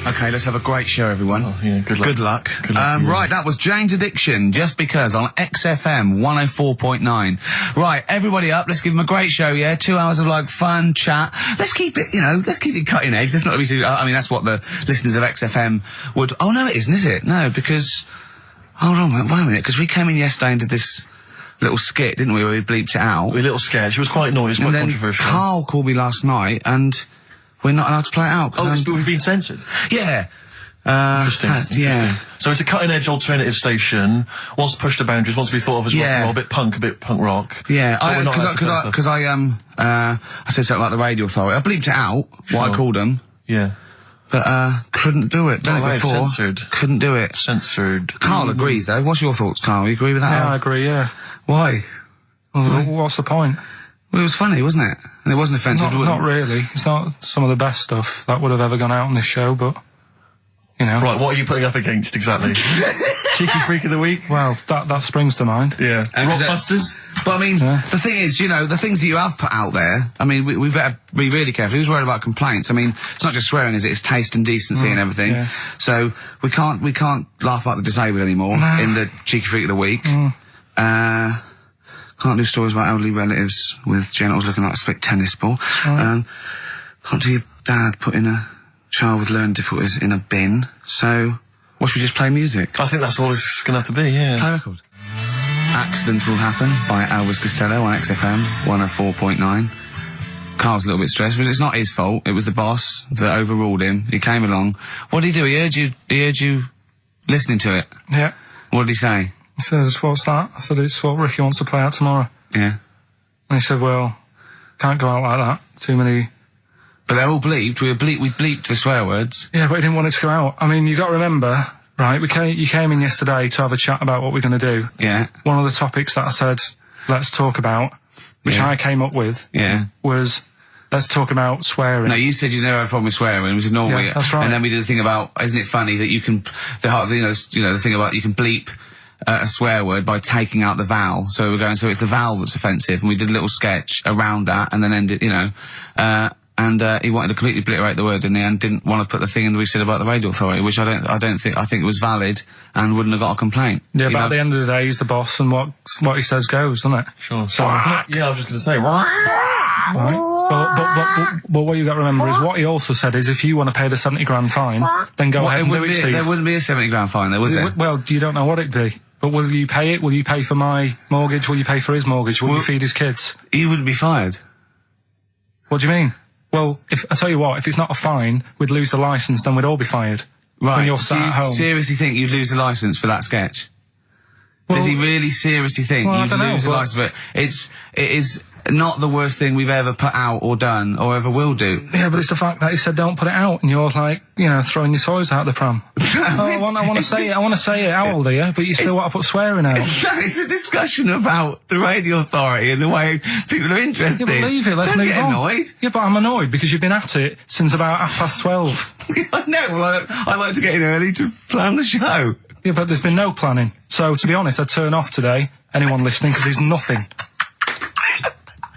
Okay, let's have a great show, everyone. Oh, yeah, good luck. Good luck. Good luck right, that was Jane's Addiction, Just Because, on XFM 104.9. Right, everybody up, let's give them a great show, yeah? 2 hours of, like, fun, chat. Let's keep it, you know, let's keep it cutting edge. Let's not be too, I mean, that's what the listeners of XFM would... Oh, no, it isn't, is it? No, because... Hold on, wait a minute, because we came in yesterday and did this little skit, didn't we, where we bleeped it out. A little sketch. It was quite noisy, quite controversial. Karl called me last night, and we're not allowed to play it out. Oh, we've been censored? Yeah. Interesting. Yeah. So it's a cutting-edge alternative station. Wants to push the boundaries, wants to be thought of as rock and roll, a bit punk rock. Yeah, because I said something about the radio authority. I bleeped it out, what I called them. Yeah. But, couldn't do it. Done it before. Censored. Couldn't do it. Censored. Karl agrees, though. What's your thoughts, Karl? You agree with that? Yeah, I agree, yeah. Why? Well, what's the point? Well, it was funny, wasn't it? And it wasn't offensive. Not really. It's not some of the best stuff that would have ever gone out on this show, but, you know. Right, what are you putting up against, exactly? Cheeky Freak of the Week? Well, that springs to mind. Yeah. Rockbusters? But, I mean, the thing is, you know, the things that you have put out there, I mean, we better be really careful. Who's worried about complaints? I mean, it's not just swearing, is it? It's taste and decency and everything. Yeah. So, we can't laugh about the disabled anymore in the Cheeky Freak of the Week. Can't do stories about elderly relatives with genitals looking like a split tennis ball. Can't do your dad putting a child with learning difficulties in a bin. So, what should we just play music? I think that's all it's going to have to be, yeah. Play a record. Accidents Will Happen by Elvis Costello on XFM 104.9. Karl's a little bit stressed, but it's not his fault. It was the boss that overruled him. He came along. What did he do? He heard you listening to it. Yeah. What did he say? He says, what's that? I said, it's what Ricky wants to play out tomorrow. Yeah. And he said, well, can't go out like that. Too many... But they're all bleeped. We bleeped the swear words. Yeah, but he didn't want it to go out. I mean, you got to remember, right, you came in yesterday to have a chat about what we're going to do. Yeah. One of the topics that I said, let's talk about, which I came up with, was... Let's talk about swearing. No, you said you never had a problem with swearing, which is normally... Yeah, that's right. And then we did the thing about, isn't it funny that you can... the thing about you can bleep a swear word by taking out the vowel. So we're going, so it's the vowel that's offensive, and we did a little sketch around that, and then ended, you know... and he wanted to completely obliterate the word in the end, didn't want to put the thing in that we said about the radio authority, which I think it was valid and wouldn't have got a complint. Yeah, but at the end of the day, he's the boss, and what he says goes, doesn't it? Sure. So, yeah, I was just going to say, right. But what you got to remember is what he also said is if you want to pay the 70 grand fine, then go ahead and do it, Steve. There wouldn't be a 70 grand fine there, would there? Well, you don't know what it'd be. But will you pay it? Will you pay for my mortgage? Will you pay for his mortgage? Will you feed his kids? He wouldn't be fired. What do you mean? Well, I tell you what, if it's not a fine, we'd lose the licence, then we'd all be fired. Right. When you're sat at home. Do you seriously think you'd lose the licence for that sketch? Does he really seriously think you'd lose the licence for it? It is not the worst thing we've ever put out or done or ever will do. Yeah, but it's the fact that he said don't put it out, and you're like, you know, throwing your toys out the pram. I want to say it. How old are you? But you still want to put swearing out. It's a discussion about the radio authority and the way people are interested. Yeah, but leave it. Let's move on. Annoyed. Yeah, but I'm annoyed because you've been at it since about 12:30. No, well, I like to get in early to plan the show. Yeah, but there's been no planning. So, to be honest, I'd turn off today, anyone listening, because there's nothing.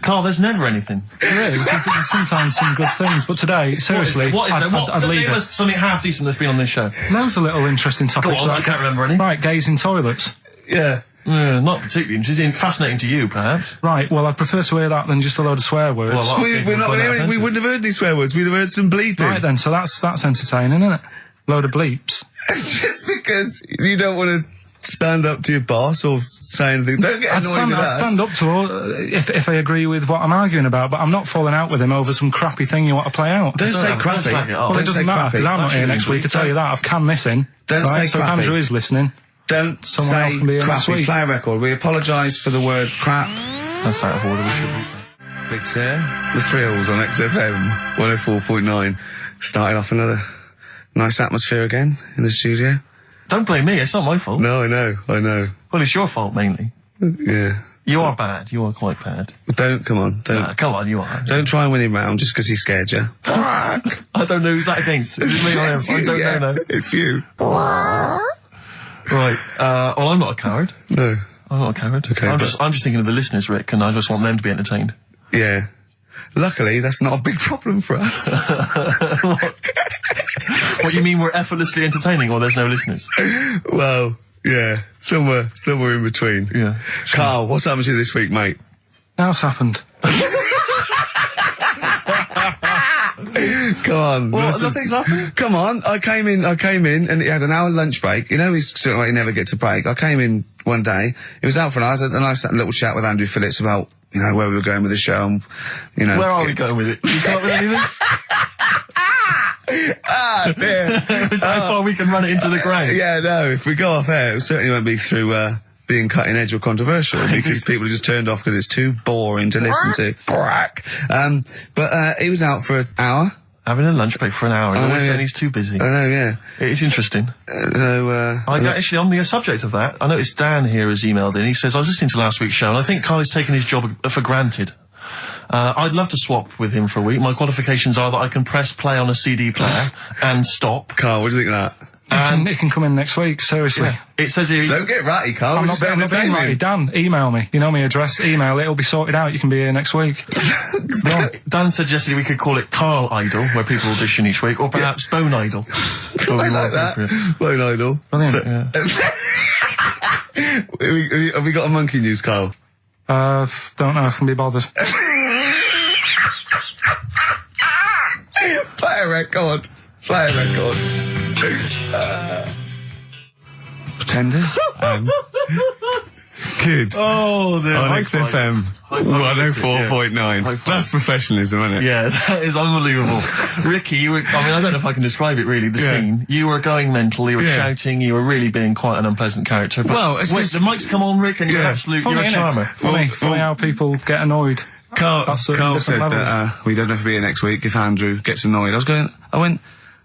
Karl, there's never anything. There is. There's sometimes some good things, but today, seriously, I'd leave it. Something half decent that's been on this show. Loads of little interesting topics. I can't remember any. Right, gays in toilets. Yeah. Not particularly interesting. Fascinating to you, perhaps. Right, well, I'd prefer to hear that than just a load of swear words. Well, we wouldn't have heard any swear words. We'd have heard some bleeping. Right then, so that's entertaining, isn't it? Load of bleeps. It's just because you don't want to stand up to your boss or say anything. Don't get annoyed with us. I'd stand up to her if I agree with what I'm arguing about, but I'm not falling out with him over some crappy thing you want to play out. Don't say crappy. Well, it doesn't matter, because I'm not here next week, I tell you that. I've canned this in. Don't say crappy. So if Andrew is listening, someone else can be here next week. Play a record. We apologise for the word crap. That's out of order, we should be. Big Sir, the Thrills on XFM 104.9. Starting off another nice atmosphere again in the studio. Don't blame me, it's not my fault. No, I know. Well, it's your fault, mainly. Yeah. You are bad, you are quite bad. Come on, come on, you are. Don't try and win him round just because he scared you. I don't know who's that against. Is it me or him? I don't know. It's you. Right, well, I'm not a coward. No. I'm not a coward. Okay, I'm just thinking of the listeners, Rick, and I just want them to be entertained. Yeah. Luckily, that's not a big problem for us. What, you mean we're effortlessly entertaining, or there's no listeners? Well, yeah, somewhere in between. Yeah. Carl, what's happened to you this week, mate? Now it's happened. Come on. What? Nothing's happened? Come on. I came in, and he had an hour lunch break. You know, he's sort of like he never gets a break. I came in one day. He was out for an hour, and I sat a little chat with Andrew Phillips about, you know, where we were going with the show, and, you know. Where are we going with it? You come up with anything? Ah, dear. It's how far we can run it into the ground. Yeah, no, if we go off air, it certainly won't be through, being cutting edge or controversial, because people just turned off because it's too boring to listen to. But he was out for an hour. Having a lunch break for an hour, and always saying he's too busy. I know, yeah. It's interesting. Actually, on the subject of that, I noticed Dan here has emailed in. He says, I was listening to last week's show, and I think Carl has taken his job for granted. I'd love to swap with him for a week. My qualifications are that I can press play on a CD player and stop. Carl, what do you think of that? And it can come in next week, seriously. It says here... Don't get ratty, Carl. I'm not being ratty. Dan, email me. You know my address, email it, it'll be sorted out. You can be here next week. Dan suggested we could call it Carl Idol, where people audition each week, or perhaps Bone Idol. I like that. Bone Idol. Brilliant. Have we got a monkey news, Carl? Don't know if I can be bothered. Play a record. Pretenders. Good. Oh, dear. On XFM 104.9. That's professionalism, isn't it? Yeah, that is unbelievable. Ricky, I don't know if I can describe it really, the scene. You were going mental, you were shouting, you were really being quite an unpleasant character. But well, it's wait, the mic's come on, Rick, and you're a charmer. Funny how people get annoyed. Carl said that we don't have to be here next week if Andrew gets annoyed. I went,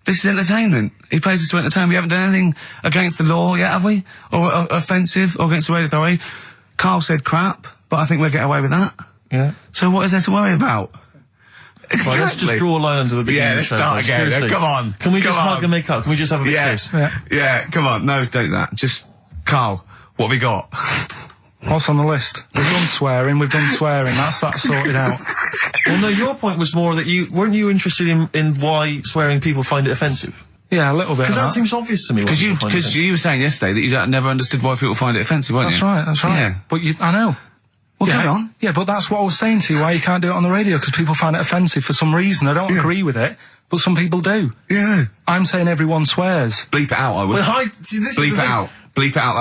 this is entertainment. He pays us to entertain. We haven't done anything against the law yet, have we? Or offensive, or against the radio authority. Carl said crap, but I think we'll get away with that. Yeah. So what is there to worry about? Exactly. Right, let's just draw a line under the beginning. Yeah, let's start again. Seriously. Come on. Can we just hug and make up? Can we just have a bit of this? Yeah, come on. No, don't do that. Just, Carl, what have we got? What's on the list? We've done swearing. That's that sorted out. Well, no, your point was more that weren't you interested in why swearing people find it offensive? Yeah, a little bit. Because that seems obvious to me. Because you were saying yesterday that you never understood why people find it offensive, weren't you? That's right. Yeah. But I know. Well, carry on. Yeah, but that's what I was saying to you, why you can't do it on the radio, because people find it offensive for some reason. I don't agree with it, but some people do. Yeah. I'm saying everyone swears. Bleep it out, I would. Well, bleep it out. Bleep it out,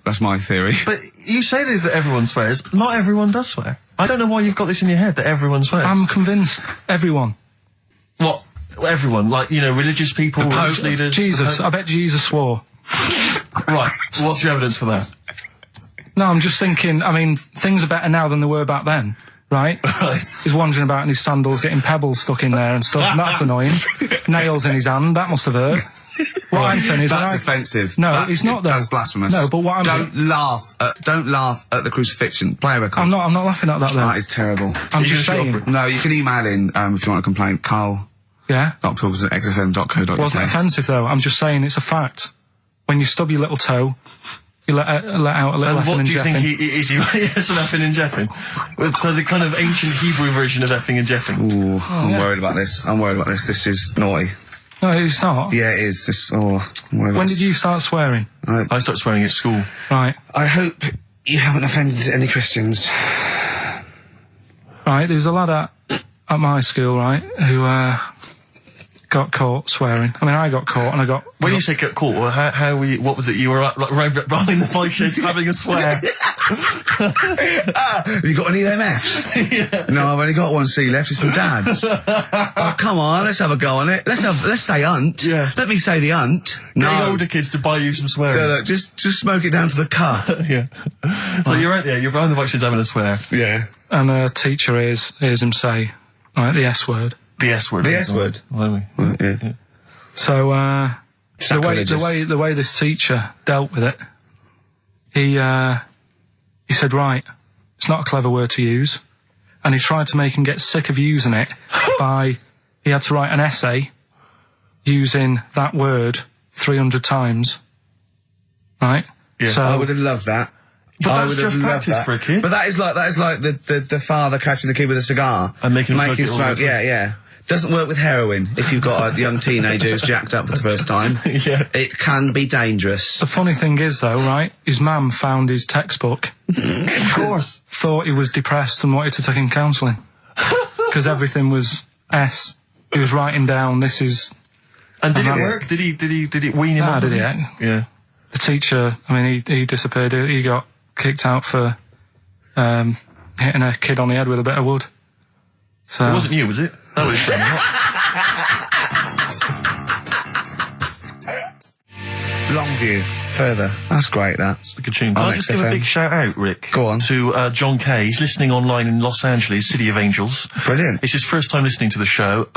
that's my theory. But you say that everyone swears. Not everyone does swear. I don't know why you've got this in your head, that everyone swears. I'm convinced. Everyone. What? Everyone? Like, religious people, religious leaders? Jesus. I bet Jesus swore. Right. What's your evidence for that? No, I'm just thinking, things are better now than they were back then, right? Right. He's wandering about in his sandals, getting pebbles stuck in there and stuff, and that's annoying. Nails in his hand, that must have hurt. What I'm saying is... That's offensive. No, it's not, though. That's blasphemous. No, but what I'm... Don't laugh at the crucifixion. Play a record. I'm not laughing at that, though. That is terrible. I'm just saying... No, you can email in, if you want to complain. Carl. Yeah? xfm.co.uk. Wasn't offensive, though. I'm just saying it's a fact. When you stub your little toe... You let out a little effing and jeffing. What do you think is he? Yes, an effing and jeffing. So the kind of ancient Hebrew version of effing and jeffing. Ooh, I'm worried about this. This is naughty. No, it's not. Yeah, it is. I'm worried about When did you start swearing? I started swearing at school. Right. I hope you haven't offended any Christians. Right, there's a lad at my school, right, who got caught swearing. I got caught and I got... When you say get caught, what was it? You were right behind the bike sheds having a swear. Have you got any of them Fs? Yeah. No, I've only got one C left. It's from Dad's. Oh, come on, let's have a go on it. Let's say hunt. Yeah. Let me say the hunt. Getting older kids to buy you some swearing. So, look, just smoke it down to the car. Yeah. So you're right there. You're behind the bike sheds having a swear. Yeah. And a teacher hears him say, right, the S word. The S word. The S word. Well, yeah. So, the way this teacher dealt with it, he said, right, it's not a clever word to use, and he tried to make him get sick of using it he had to write an essay using that word 300 times, right? Yeah. So I would have loved that. But that's just practice for a kid. But that is like the father catching the kid with a cigar and making him smoke. Yeah. Doesn't work with heroin. If you've got a young teenager who's jacked up for the first time, it can be dangerous. The funny thing is, though, right, his mum found his textbook. Of course. Thought he was depressed and wanted to take him counselling. Because everything was S. He was writing down, this is... And did it work? Did it wean him up? Did he? Yeah. The teacher, I mean, he disappeared. He got kicked out for hitting a kid on the head with a bit of wood. So it wasn't you, was it? That was Longview, further. That's great, that. It's a good tune. Can I just give a big shout out, Rick? Go on. To John Kay. He's listening online in Los Angeles, City of Angels. Brilliant. It's his first time listening to the show.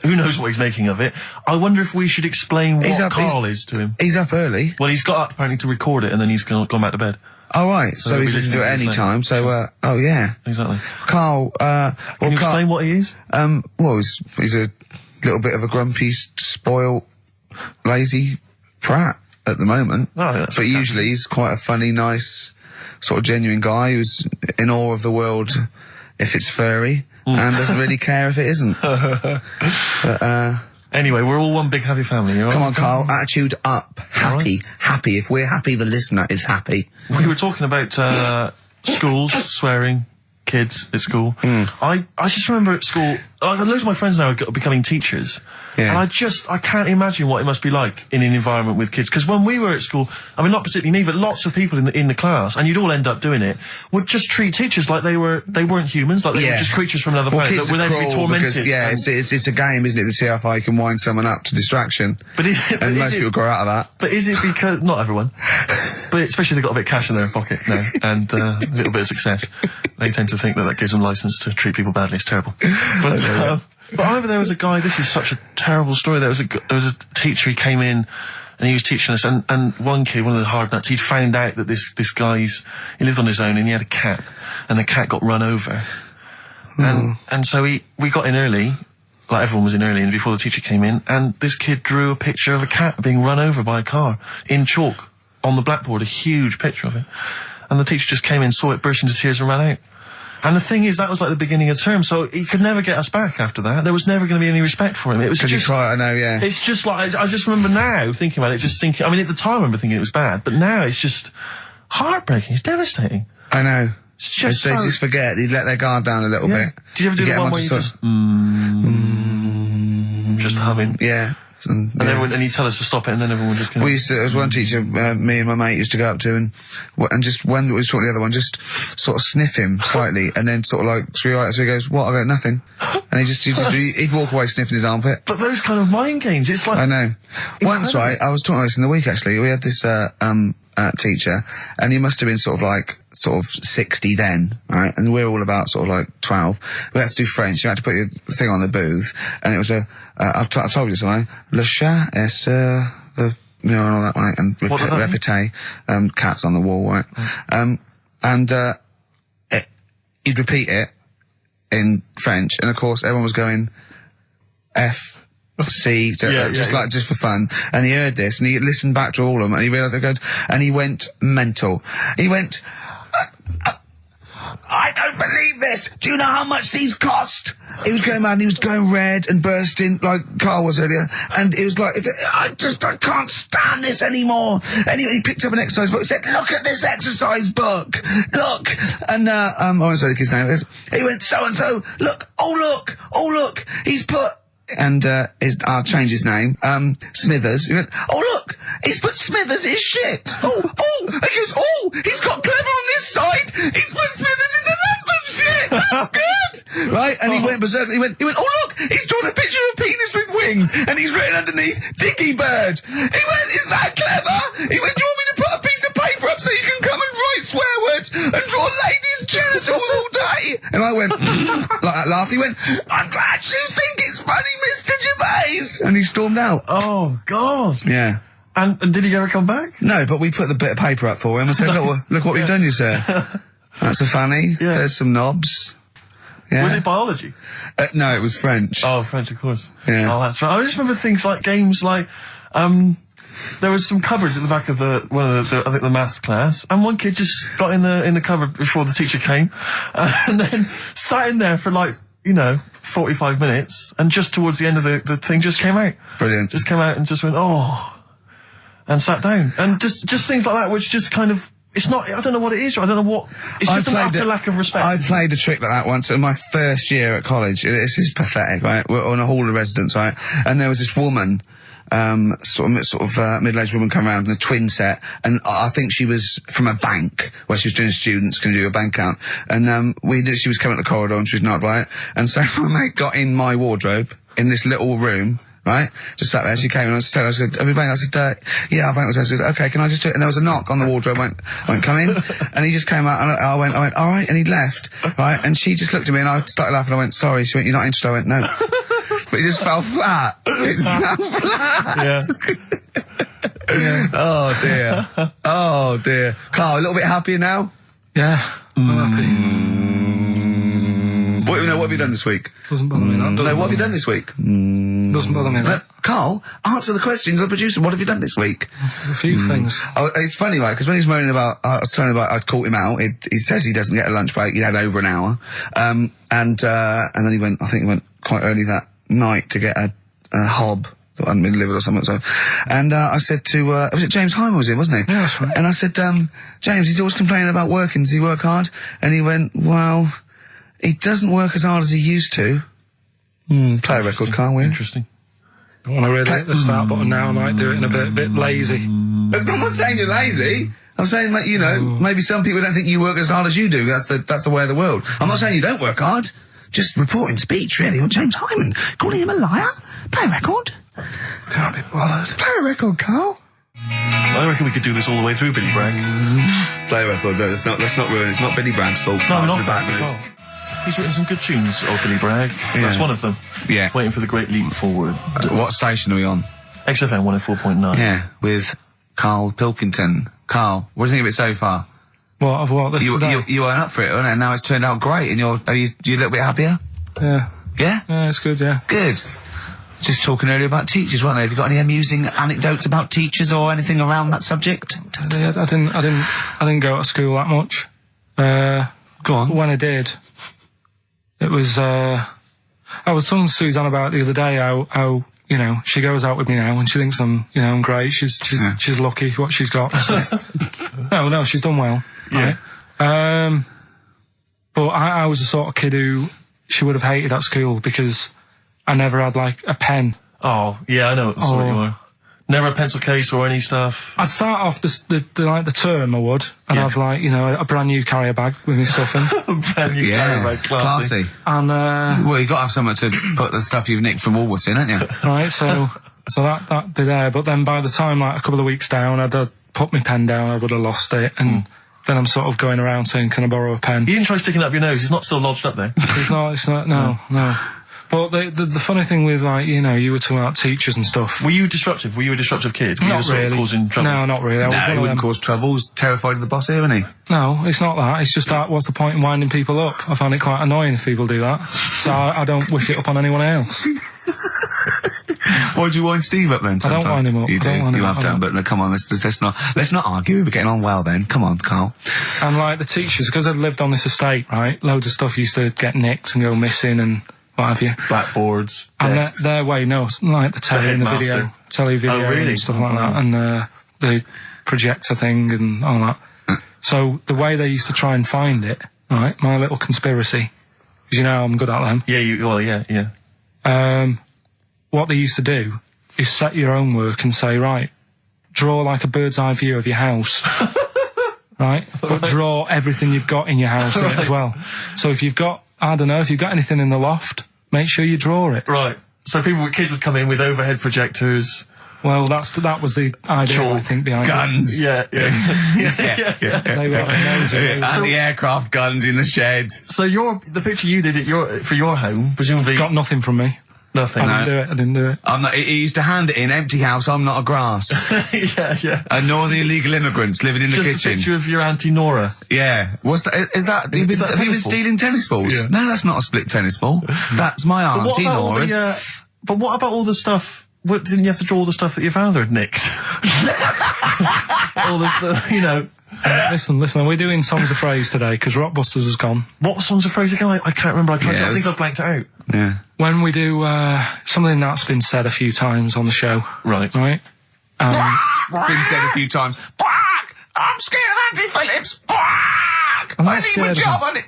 Who knows what he's making of it? I wonder if we should explain what Carl is to him. He's up early. Well, he's got up apparently to record it, and then he's gone back to bed. Oh, right. So he's listening to it any time. So, oh, yeah. Exactly. Carl, Can you explain what he is? Well, he's a little bit of a grumpy, spoiled, lazy prat at the moment. Oh, that's but usually he's quite a funny, nice, sort of genuine guy who's in awe of the world if it's furry. And doesn't really care if it isn't. But, anyway, we're all one big happy family. Come on, Carl. Attitude up. Happy. Right. Happy. If we're happy, the listener is happy. We were talking about schools, swearing, kids at school. I just remember at school, loads of my friends now are becoming teachers. Yeah. And I can't imagine what it must be like in an environment with kids. Because when we were at school, I mean, not particularly me, but lots of people in the class, and you'd all end up doing it, would just treat teachers like they weren't humans, like they were just creatures from another planet that were there to be tormented. Because, it's a game, isn't it, to see how far you can wind someone up to distraction. And most people grow out of that. But is it because, not everyone, but especially if they've got a bit of cash in their pocket now, and a little bit of success, they tend to think that gives them license to treat people badly. It's terrible. But I remember there was a guy, this is such a terrible story, there was a teacher, he came in and he was teaching us, and one kid, one of the hard nuts, he'd found out that this guy, he lived on his own and he had a cat, and the cat got run over. And so we got in early, like everyone was in early, and before the teacher came in, and this kid drew a picture of a cat being run over by a car in chalk on the blackboard, a huge picture of it. And the teacher just came in, saw it, burst into tears and ran out. And the thing is, that was like the beginning of term, so he could never get us back after that. There was never going to be any respect for him. It was just... I know, yeah. It's just like, I just remember now thinking about it, I mean, at the time I remember thinking it was bad, but now it's just heartbreaking. It's devastating. I know. It's just They just forget, they let their guard down a little bit. Did you ever do the one where you just humming? Yeah. And you tell us to stop it, and then everyone just... We used to, there was one teacher, me and my mate used to go up to, and just when we saw the other one, just sort of sniff him slightly, and then sort of like, so he goes, what? I go, nothing. And he'd walk away sniffing his armpit. But those kind of mind games, it's like... I know. Once, right, I was talking about this in the week, actually, we had this, teacher, and he must have been sort of 60 then, right? And we're all about sort of like 12. We had to do French. You had to put your thing on the booth, and it was I told you something. Le chat est and all that, right? And répété, cats on the wall, right? He'd repeat it in French, and of course everyone was going F. C, just for fun, and he heard this, and he listened back to all of them, and he realised it goes, and he went mental. He went, I don't believe this. Do you know how much these cost? He was going mad, and he was going red and bursting like Carl was earlier, and it was like, I can't stand this anymore. Anyway, he picked up an exercise book and said, look at this exercise book, look. And I won't say the kid's name. He went, so-and-so, look, oh look, he's put, and I'll change his name, Smithers. He went, oh look, he's put Smithers in his shit. He goes, he's got Clever on this side, he's put Smithers in the lump of shit. That's good. Right, and he went berserk. He went, oh look, he's drawn a picture of a penis with wings, and he's written underneath, Dicky Bird. He went, is that clever? He went, do you want me to put a piece of paper up so you can come and write swear words and draw ladies' genitals all day? And I went, like that laughed. He went, I'm glad you think it's funny, Mr. Gervais. And he stormed out. Oh, God. Yeah. And did he ever come back? No, but we put the bit of paper up for him and said, look what we've done, you sir. That's a fanny. Yeah. There's some knobs. Yeah. Was it biology? No, it was French. Oh, French, of course. Yeah. Oh, that's right. I just remember things like games like, there was some cupboards at the back of I think the maths class, and one kid just got in the cupboard before the teacher came, and then sat in there for like, you know, 45 minutes, and just towards the end of the thing just came out. Brilliant. Just came out and just went, oh, and sat down. And just things like that, which just kind of, it's not, I don't know what it is, I don't know what, it's just an utter lack of respect. I played a trick like that once in my first year at college. This is pathetic, right? We're on a hall of residence, right? And there was this woman, sort of middle-aged woman come around in a twin set, and I think she was from a bank where she was doing students going to do a bank account, and she was coming up the corridor and she was not right, and so my mate got in my wardrobe in this little room, right, just sat there. She came in and I said, have you banked? I said, yeah, I banked. I said, okay, can I just do it? And there was a knock on the wardrobe. I went, come in. And he just came out and I went, all right, and he left, right, and she just looked at me and I started laughing. I went, sorry. She went, you're not interested? I went, no. But it just fell flat. It fell flat. Yeah. Yeah. Oh dear. Oh dear. Carl, a little bit happier now? Yeah. I'm happy. What have you done this week? Doesn't bother me that. What have you done this week? Doesn't bother me that. Carl, answer the question. The producer, what have you done this week? A few things. Oh, it's funny, right? Because when he's moaning about, I'd caught him out. He says he doesn't get a lunch break. He had over an hour, and then he went. I think he went quite early that night to get a hob that hadn't been delivered or something. So, and I said to, was it James Hyman was it, wasn't he? Yeah, that's right. And I said, James, he's always complaining about working. Does he work hard? And he went, well, he doesn't work as hard as he used to. Play a record, Carl, will you? Interesting. I want to really hit the start button now. I might do it in a bit lazy. I'm not saying you're lazy. I'm saying, like, you know, maybe some people don't think you work as hard as you do. That's the way of the world. I'm not saying you don't work hard. Just reporting speech, really, on James Hyman. Calling him a liar. Play a record. Can't be bothered. Play a record, Carl. I reckon we could do this all the way through, Billy Bragg. Play a record. No, let's not ruin it. It's not Billy Bragg's fault. No, not that. He's written some good tunes, old Billy Bragg. Yes. That's one of them. Yeah. Waiting for the great leap forward. What station are we on? XFM 104.9. Yeah, with Karl Pilkington. Carl, what do you think of it so far? What, of what? You weren't up for it, weren't it? And now it's turned out great, and are you a little bit happier? Yeah. Yeah? Yeah, it's good, yeah. Good. Just talking earlier about teachers, weren't they? Have you got any amusing anecdotes about teachers or anything around that subject? I didn't go to school that much. Go on. When I did, it was, I was telling Suzanne about it the other day how, you know, she goes out with me now and she thinks I'm great. She's lucky what she's got. So. No, she's done well. Yeah. Right? But I was the sort of kid who she would have hated at school because I never had, like, a pen. Oh, yeah, I know what the sort you are. Never a pencil case or any stuff? I'd start off the term, I would, and have, like, you know, a brand new carrier bag with my stuff in. A brand new carrier bag, classy. And, well, you've got to have somewhere to put the stuff you've nicked from Woolworths in, haven't you? Right, so that'd be there. But then by the time, like, a couple of weeks down, I'd put my pen down, I would have lost it, and then I'm sort of going around saying, can I borrow a pen? You didn't try sticking it up your nose, it's not still lodged up there. It's not, no. But the funny thing with, like, you know, you were talking about teachers and stuff. Were you disruptive? Were you a disruptive kid? Were Not you really. Causing trouble? No, not really. He wouldn't cause trouble. He's terrified of the boss here, isn't he? No, it's not that. It's just that, what's the point in winding people up? I find it quite annoying if people do that. So I don't wish it up on anyone else. Why'd you wind Steve up then? Sometime? I don't wind him up. You do. You have done, but no, come on, let's not argue. We're getting on well then. Come on, Carl. And, like, the teachers, because I'd lived on this estate, right, loads of stuff used to get nicked and go missing and what have you. Blackboards, and their way, like the telly and the video, and stuff like that, and the projector thing and all that. So the way they used to try and find it, right, my little conspiracy, because you know I'm good at them. Yeah, what they used to do is set your own work and say, right, draw like a bird's eye view of your house. Right? But draw everything you've got in your house in it as well. So if you've got, I don't know, if you've got anything in the loft, make sure you draw it. Right. So kids would come in with overhead projectors. Well, that was the idea, I think, behind guns. it. Yeah. They were amazing. And the aircraft guns in the shed. So the picture you did for your home, presumably got nothing from me. Nothing. I didn't do it. I'm not. He used to hand it in, empty house. I'm not a grass. Yeah. And nor the illegal immigrants living in the kitchen. Just a picture of your Auntie Nora. Yeah. What's that? Is that? Have you been stealing tennis balls? Yeah. No, that's not a split tennis ball. That's my Auntie Nora's. But what about all the stuff? Didn't you have to draw all the stuff that your father had nicked? all this, you know. Listen, we're doing Songs of Phrase today, because Rockbusters has gone. What Songs of Phrase again? I can't remember. I think I've blanked it out. Yeah. When we do, something that's been said a few times on the show. Right. Right? It's been said a few times. I'm scared of Andrew Phillips. I need my job on it.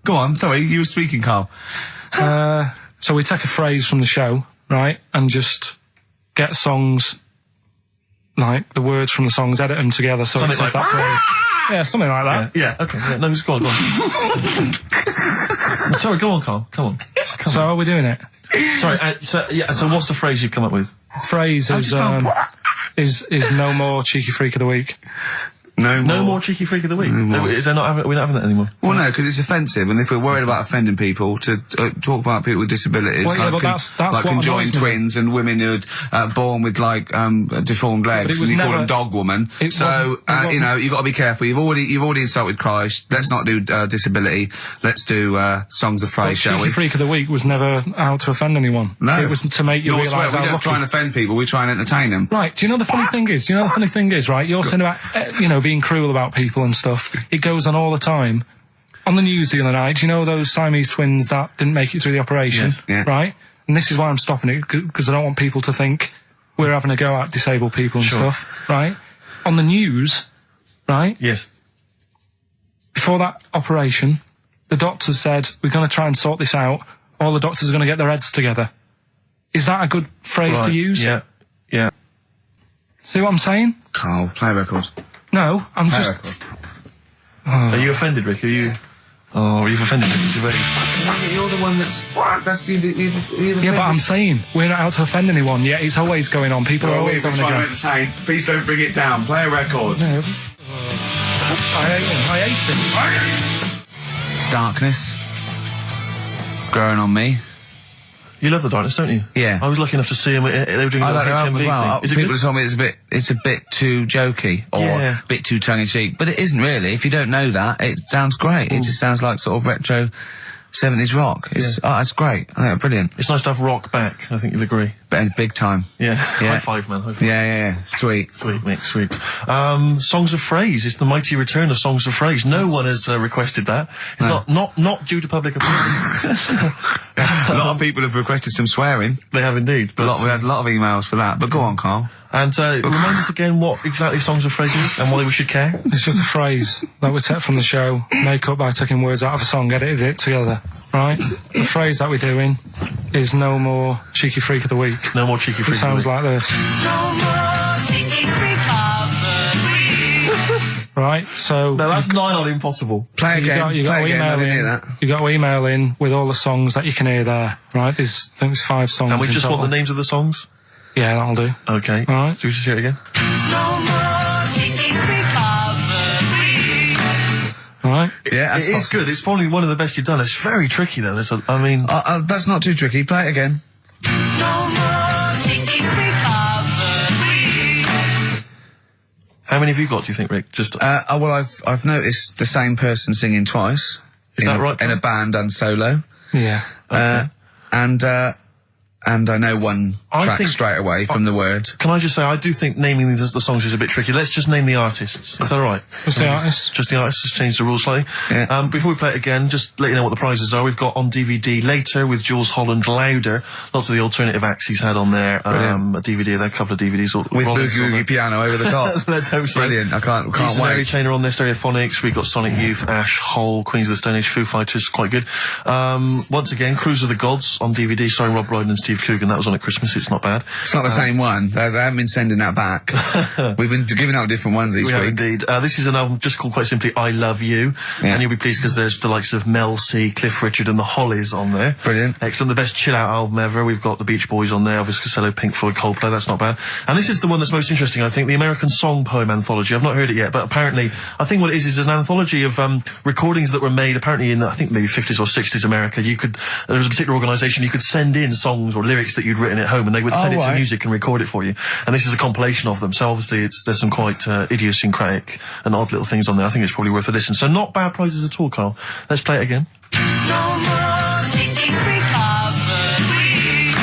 Go on, sorry, you were speaking, Carl. So we take a phrase from the show, right, and just get songs, like the words from the songs, edit them together, so Something it's like that phrase. Yeah, something like that. Yeah, okay. Yeah, no, just go on. Sorry, go on, Carl. Come on. So are we doing it? Sorry, so what's the phrase you've come up with? Phrase is no more cheeky freak of the week. No more cheeky freak of the week. Is there not? We're not having that anymore. Well, no, because it's offensive, and if we're worried about offending people, to talk about people with disabilities, well, yeah, like, that's like conjoined twins and women who are born with like deformed legs, and you call them dog woman. So you know, you've got to be careful. You've already insulted Christ. Let's not do disability. Let's do Songs of Phrase, shall we? Cheeky freak of the week was never out to offend anyone. No, it was to make you realise how we don't try and offend people. We try and entertain them. Right. Do you know the funny thing is? Right? You're saying about being cruel about people and stuff. It goes on all the time. On the news the other night, you know those Siamese twins that didn't make it through the operation, right? And this is why I'm stopping it, because I don't want people to think we're having a go at disabled people and stuff, right? On the news, right? Yes. Before that operation, the doctors said, we're going to try and sort this out. All the doctors are going to get their heads together. Is that a good phrase to use? Yeah. Yeah. See what I'm saying? Carl, play a record. No, I'm just... Are you offended, Rick? You've offended Ricky Gervais. You're the one that's Yeah, but I'm saying, we're not out to offend anyone, yet it's always going on. People are always having a go. Entertain. Please don't bring it down. Play a record. No. I hate it. Darkness. Growing on me. You love the Darkness, don't you? Yeah. I was lucky enough to see them. They were doing I a like their album as well. thing. People told me it's a bit too jokey or a bit too tongue-in-cheek, but it isn't really. If you don't know that, it sounds great. It just sounds like sort of retro 70s rock. It's great. I think it's brilliant. It's nice to have rock back. I think you'll agree. But big time. Yeah. High five, man. High five. Yeah. Sweet. Sweet, mate. Sweet. Songs of Phrase. It's the mighty return of Songs of Phrase. No one has requested that. It's not due to public appearance. A lot of people have requested some swearing. They have indeed. But we had a lot of emails for that. But go on, Carl. And remind us again what exactly Songs of Phrase is and why we should care. It's just a phrase that we take from the show, make up by taking words out of a song, edited it together. Right? The phrase that we're doing is no more cheeky freak of the week. No more cheeky freak of the week. It sounds like this. No more cheeky freak of the week. Right, so... No, that's nigh on impossible. Play again. You got to email in with all the songs that you can hear there. Right, I think there's 5 songs. And we just want the names of the songs? Yeah, that'll do. Okay. All right. So we just hear it again? No more cheeky freak of the week. All right. Yeah, it is good. It's probably one of the best you've done. It's very tricky, though. That's not too tricky. Play it again. No more cheeky freak of the week. How many have you got, do you think, Rick? Just well, I've noticed the same person singing twice. Is that right? In a band and solo. Yeah. Okay. And I know one track straight away from the word. Can I just say, I do think naming the songs is a bit tricky. Let's just name the artists. Is that all right? What's the artists? Just the artists. Just change the rules slightly. Yeah. Before we play it again, just let you know what the prizes are. We've got on DVD Later with Jules Holland Louder. Lots of the alternative acts he's had on there. A DVD, a couple of DVDs. With Boogie piano over the top. Let's hope so. Brilliant. I can't wait. Mary Chainer on there, Stereophonics. We've got Sonic Youth, Ash, Hole, Queens of the Stone Age, Foo Fighters. Quite good. Once again, Cruise of the Gods on DVD, starring Rob Brydon and Steve Coogan. That was on at Christmas. It's not bad. It's not the same one. They haven't been sending that back. We've been giving out different ones each week. We have indeed. This is an album just called quite simply I Love You. Yeah. And you'll be pleased because there's the likes of Mel C, Cliff Richard and the Hollies on there. Brilliant. Excellent. The best chill out album ever. We've got the Beach Boys on there. Obviously Costello, Pink Floyd, Coldplay. That's not bad. And this is the one that's most interesting, I think. The American Song Poem Anthology. I've not heard it yet, but apparently I think what it is an anthology of recordings that were made apparently in I think maybe 50s or 60s America. There was a particular organisation you could send in songs or lyrics that you'd written at home and they would send it to music and record it for you. And this is a compilation of them. So obviously there's some quite idiosyncratic and odd little things on there. I think it's probably worth a listen. So not bad prizes at all, Carl. Let's play it again. No more cheeky freak of the week.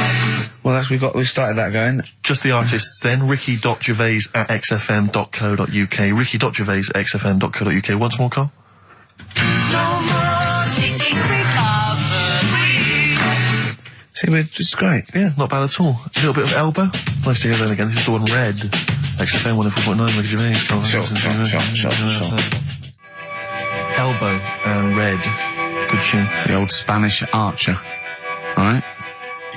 Well, we started that going. Just the artists then, ricky.gervais@xfm.co.uk, ricky.gervais@xfm.co.uk. Once more, Carl? No more chicken recovery. See, it's great. Yeah, not bad at all. A little bit of elbow. Nice to hear that again. This is the one Red. XFM 104.9, Ricky Gervais. Sure. Elbow and Red. Good tune. The old Spanish archer. Alright?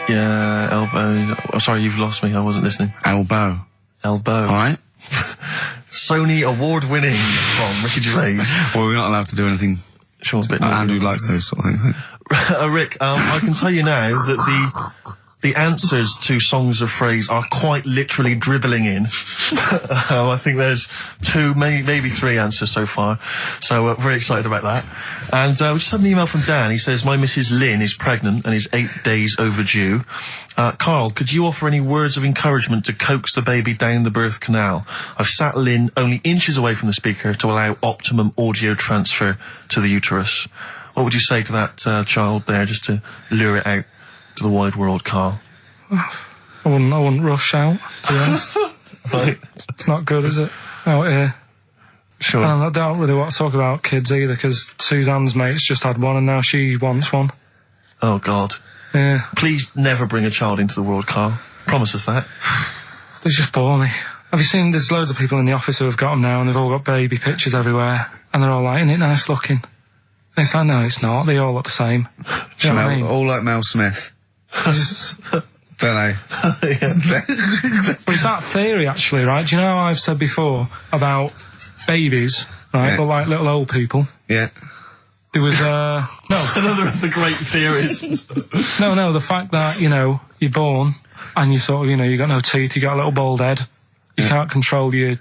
Yeah, elbow. Oh, sorry, you've lost me. I wasn't listening. Elbow. Alright. Sony award-winning from Ricky Gervais. Well, we're not allowed to do anything. Sure, a bit more. Andrew likes those sort of things. Rick, I can tell you now that the answers to songs of phrase are quite literally dribbling in. I think there's 2, maybe 3 answers so far. So very excited about that. And we just had an email from Dan. He says, my Mrs. Lynn is pregnant and is 8 days overdue. Carl, could you offer any words of encouragement to coax the baby down the birth canal? I've sat Lynn only inches away from the speaker to allow optimum audio transfer to the uterus. What would you say to that child there, just to lure it out to the wide world, Carl? I wouldn't rush out, to be honest. Right. It's not good, is it? Out here. Sure. And I don't really want to talk about kids either, because Suzanne's mate's just had one and now she wants one. Oh, God. Yeah. Please never bring a child into the world, Carl. Promise us that. They just bore me. Have you seen, there's loads of people in the office who have got them now and they've all got baby pictures everywhere and they're all like, isn't it nice looking? And it's like, no, it's not. They all look the same. Do you know what I mean? All like Mel Smith. Don't they? But it's that theory, actually, right? Do you know how I've said before about babies, right? Yeah. But like little old people. Yeah. There was, No, another of the great theories. No, the fact that, you're born and you sort of, you got no teeth, you got a little bald head, you can't control your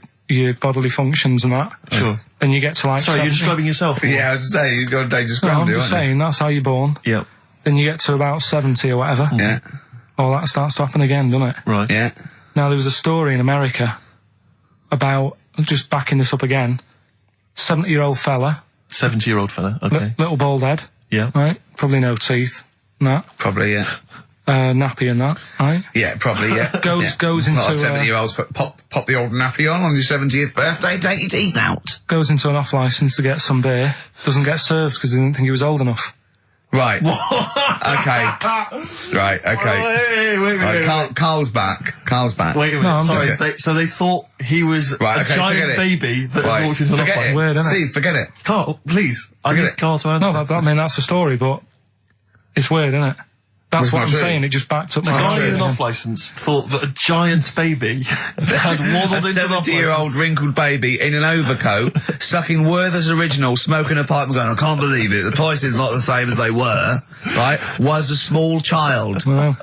bodily functions and that. Sure. Then you get to like... Sorry, you're describing yourself? Yeah, I was saying, you've got a dangerous No, ground, I'm aren't just you? saying, that's how you're born. Yep. Then you get to about 70 or whatever. Yeah. All that starts to happen again, doesn't it? Right. Yeah. Now, there was a story in America about, just backing this up again, 70-year-old fella. 70-year-old fella, okay. Little bald head. Yeah. Right? Probably no teeth. And that. Probably, yeah. Nappy and that, right? Yeah, probably, yeah. Goes into... Not 70-year-olds, but pop the old nappy on your 70th birthday, take your teeth out. Goes into an off-licence to get some beer. Doesn't get served because they didn't think he was old enough. Right. Okay. Right, okay. Wait. Carl's back. Wait a minute, No, I'm sorry. okay. So they thought he was a giant baby that had walked into an Forget off-licence. it. Weird, isn't it? Steve, forget it. Carl, please. I Forget need it. Carl to answer. No, that's the story, but it's weird, isn't it? That's Well, what it's I'm not true. saying, it just backed up The my guy true. in an off-licence thought that a giant baby had waddled A into an 70-year-old off-licence. wrinkled baby in an overcoat, sucking Werther's Original, smoking a pipe and going, I can't believe it, the price is not the same as they were, right? Was a small child. Well,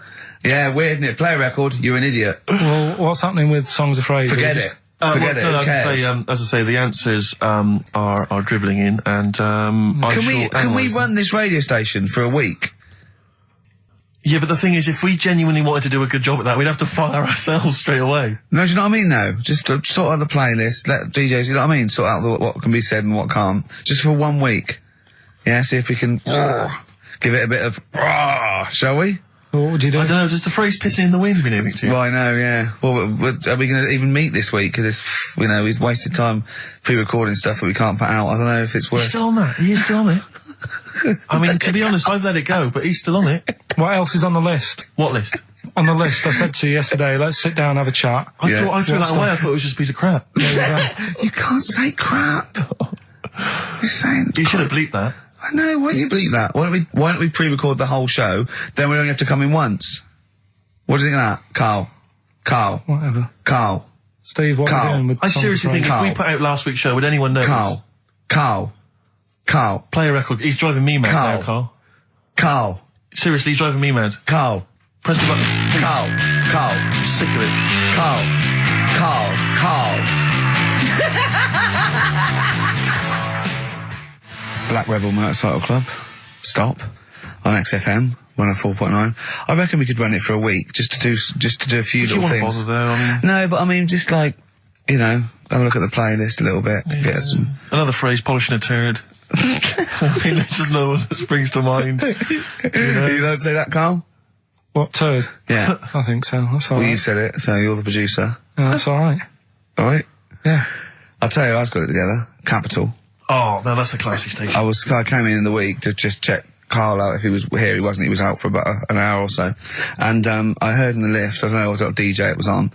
Yeah, weird, isn't it? Play a record, you're an idiot. well, what's happening with Songs of Phrase? Forget it. Forget it, No, who as cares? I say, the answers are dribbling in, and Can we run this radio station for a week? Yeah, but the thing is, if we genuinely wanted to do a good job at that, we'd have to fire ourselves straight away. No, do you know what I mean, though? Just sort out the playlist, let DJs, you know what I mean? Sort out what can be said and what can't. Just for 1 week. Yeah, see if we can give it a bit of, shall we? What would you do? I don't know, does the phrase pissing in the wind mean anything to you? Well, I know, yeah. Well, are we going to even meet this week? Because it's, we've wasted time pre-recording stuff that we can't put out. I don't know if it's He's worth... still on that. He is still on it. I mean, to be honest, I've let it go, but he's still on it. What else is on the list? What list? On the list, I said to you yesterday, let's sit down and have a chat. I threw that What's away. I thought it was just a piece of crap. You can't say crap. You're saying... You should have bleeped that. I know, why don't you believe that? Why don't we pre-record the whole show, then we only have to come in once? What do you think of that, Carl? Whatever. Carl. Steve, what are you doing with I Songs of seriously think Phrase? if we put out last week's show, would anyone know? Carl. Play a record. He's driving me mad Carl. now, Carl. Carl. Seriously, he's driving me mad. Carl. Press the button. Please. Carl. I'm sick of it. Carl. Black Rebel Motorcycle Club. Stop. On XFM 104.9. I reckon we could run it for a week, just to do a few Do you little want to things. bother there? I mean, No, but I mean, just like, have a look at the playlist a little bit. Get us some... another phrase, polishing a turd. I mean, it's just another one that springs to mind. You don't say that, Carl? What, turd? Yeah. I think so. That's all Well, right. you said it, so you're the producer. Yeah, that's all right. All right? Yeah. I'll tell you, I got it together. Capital. Oh, no, that's a classic station. I came in the week to just check Karl out if he was here. He wasn't. He was out for about an hour or so. And I heard in the lift, I don't know what DJ it was on,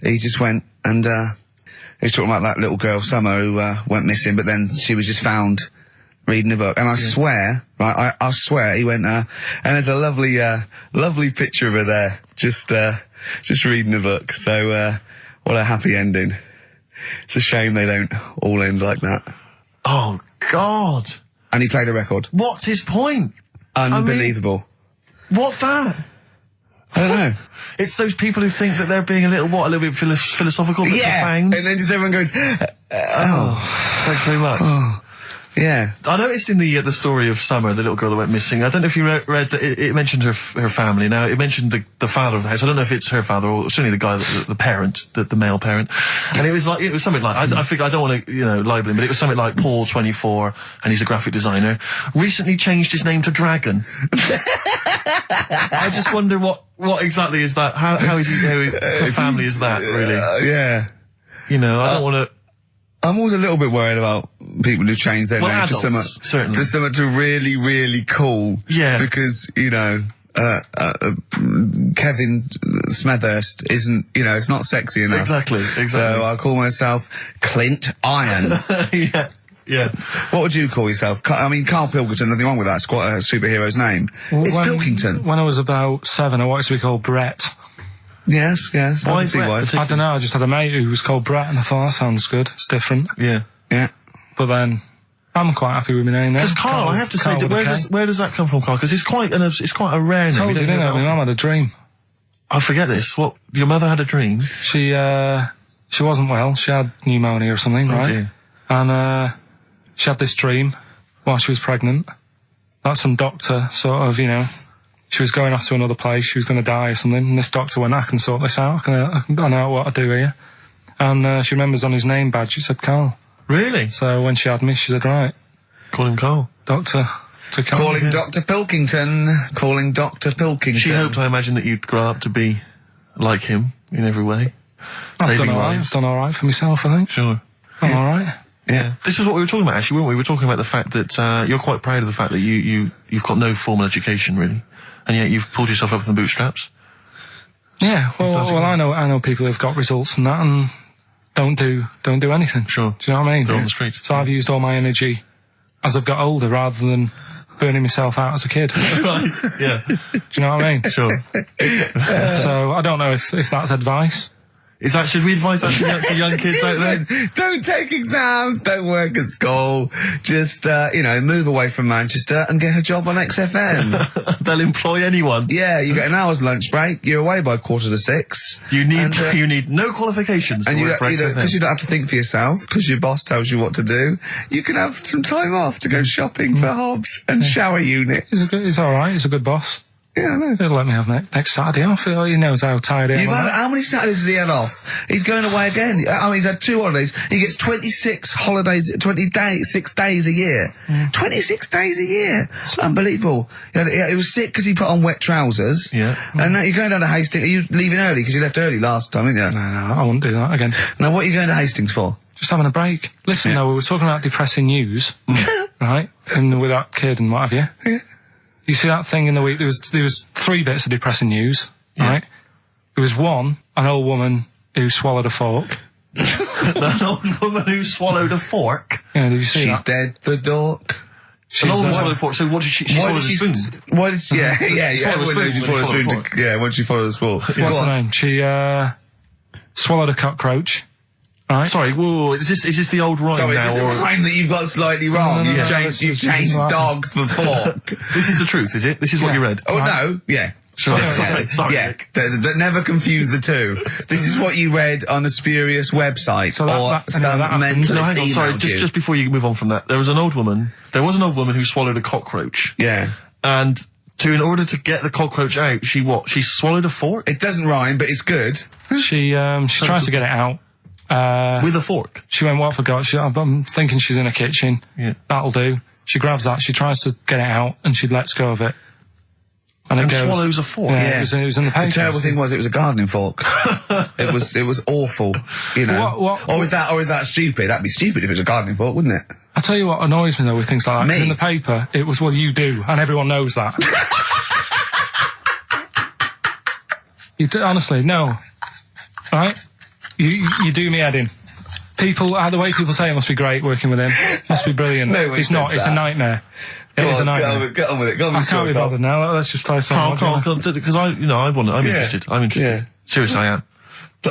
he just went and he was talking about that little girl, Summer, who went missing, but then she was just found reading a book. And I swear, right, I swear, he went, and there's a lovely picture of her there, just reading a book. So, what a happy ending. It's a shame they don't all end like that. Oh, God. And he played a record. What's his point? Unbelievable. What's that? I don't know. It's those people who think that they're being a little bit philosophical, but profound. And then just everyone goes, Thanks very much. Yeah. I noticed in the story of Summer, the little girl that went missing, I don't know if you read that it mentioned her family. Now, it mentioned the father of the house. I don't know if it's her father or certainly the guy, the parent, the male parent. And it was something like, I think I don't want to, libel him, but it was something like Paul, 24, and he's a graphic designer, recently changed his name to Dragon. I just wonder what exactly is that? How is he, her family is that, really? Yeah. I don't want to... I'm always a little bit worried about people who change their name adults, to certainly. something really, really cool. Yeah. Because, Kevin Smethurst isn't, it's not sexy enough. Exactly. So I call myself Clint Iron. Yeah. What would you call yourself? I mean, Karl Pilkington, nothing wrong with that. It's quite a superhero's name. It's Pilkington. When I was about 7, I wanted to be called Brett. Yes. I can see why. I don't know, I just had a mate who was called Brett and I thought that sounds good, it's different. Yeah. But then, I'm quite happy with my name now. Because Karl, I have to say, where does that come from, Karl? Because it's quite a rare name. I told you, didn't I? My mum had a dream. I forget this. What? Your mother had a dream? She wasn't well, she had pneumonia or something, right? Dear. And, she had this dream while she was pregnant that some doctor sort of, she was going off to another place, she was going to die or something, and this doctor went, I can sort this out, I know what to do here. And she remembers on his name badge, it said Karl. Really? So when she had me, she said, right. Call him Karl. Doctor. Calling Dr. Pilkington. Calling Dr. Pilkington. She hoped, I imagine, that you'd grow up to be like him in every way. I've done all right for myself, I think. Sure. I'm all right. Yeah. This is what we were talking about, actually, weren't we? We were talking about the fact that you're quite proud of the fact that you've got no formal education, really, and yet you've pulled yourself up from the bootstraps. Yeah. Well, I know people who've got results and that, and don't do anything. Sure. Do you know what I mean? They're on the street. So I've used all my energy as I've got older, rather than burning myself out as a kid. Right. Yeah. Do you know what I mean? Sure. So I don't know if that's advice. Should we advise that to young kids out there? Don't take exams, don't work at school, just, move away from Manchester and get a job on XFM. They'll employ anyone. Yeah, you get an hour's lunch break, you're away by 5:45. You need no qualifications and to work for XFM. because you don't have to think for yourself, because your boss tells you what to do, you can have some time off to go shopping for hobs and shower units. He's all right. He's a good boss. Yeah, I know. He'll let me have next Saturday off. He knows how tired I am. How many Saturdays has he had off? He's going away again. He's had 2 holidays. He gets 26 holidays, 6 days a year. 26 days a year. Unbelievable. He was sick because he put on wet trousers. Yeah. And now you're going down to Hastings. Are you leaving early? Because you left early last time, didn't you? No, I wouldn't do that again. Now, what are you going to Hastings for? Just having a break. Listen, though, we were talking about depressing news, right? And with that kid and what have you. Yeah. You see that thing in the week? There was 3 bits of depressing news, right? There was one, an old woman who swallowed a fork. An old woman who swallowed a fork? Yeah, did you see She's dead, the dork. An old woman swallowed a fork. So what did she swallow a spoon? Why did she... Yeah. Everyone knows she swallowed a spoon. When she swallowed a spoon. What's her name? She swallowed a cockroach. Right. Sorry, whoa, is this the old rhyme now? Is this a rhyme that you've got slightly wrong? No, You've changed dog for fork. This is the truth, is it? This is what you read? Oh, no, yeah. Sure. Sorry. Yeah, never confuse the two. This is what you read on a spurious website or some mentalist hang on, sorry, emailed just before you move on from that, there was an old woman who swallowed a cockroach. Yeah. And in order to get the cockroach out, she swallowed a fork? It doesn't rhyme, but it's good. She tries to get it out. With a fork? She went, what for God? I'm thinking she's in a kitchen. Yeah. That'll do. She grabs that, she tries to get it out, and she lets go of it. And it swallows a fork. Yeah, It was in the paper. The terrible thing was it was a gardening fork. it was awful. You know. Or is that stupid? That'd be stupid if it was a gardening fork, wouldn't it? I'll tell you what annoys me though with things like that. Me? In the paper, it was, well, you do, and everyone knows that. You do, honestly, no. Right? You do me head in. People, the way people say it must be great working with him. Must be brilliant. No, it's not. It's a nightmare. It is a nightmare. Get on with it. Go on with I can't be bothered now. Let's just play a song. Because I'm interested. I'm interested. Yeah. Seriously, I am.